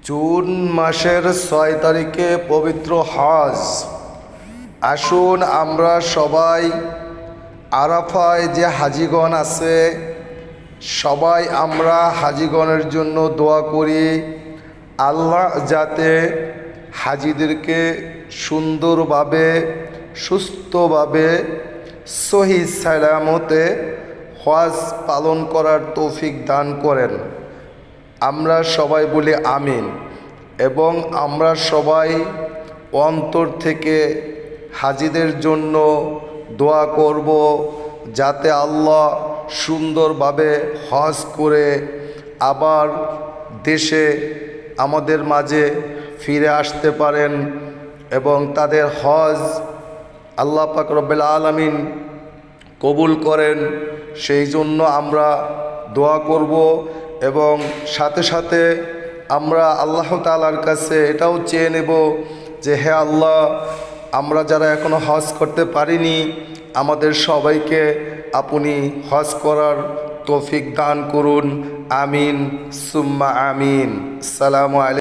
June মাসের ৬ তারিখে পবিত্র হজ। আসুন আমরা সবাই আরাফায় যে হাজিগণ আছে সবাই আমরা হাজিগণের জন্য দোয়া করি, আল্লাহ যাতে হাজিদেরকে সুন্দরভাবে সুস্থভাবে সহি সালামতে হজ পালন করার তৌফিক দান করেন। আমরা সবাই বলি আমিন। এবং আমরা সবাই অন্তর থেকে হাজিদের জন্য দোয়া করব যাতে আল্লাহ সুন্দরভাবে হজ করে আবার দেশে আমাদের মাঝে ফিরে আসতে পারেন এবং তাদের হজ আল্লাহ পাক রব্বুল আলামিন কবুল করেন। সেই জন্য আমরা দোয়া করব এবং সাথে সাথে আমরা আল্লাহ তাআলার কাছে এটাও চেয়ে নেব যে হে আল্লাহ, আমরা যারা এখনো হজ করতে পারিনি আমাদের সবাইকে আপনি হজ করার তৌফিক দান করুন। আমিন সুম্মা আমিন। আসসালামু আলাইকুম।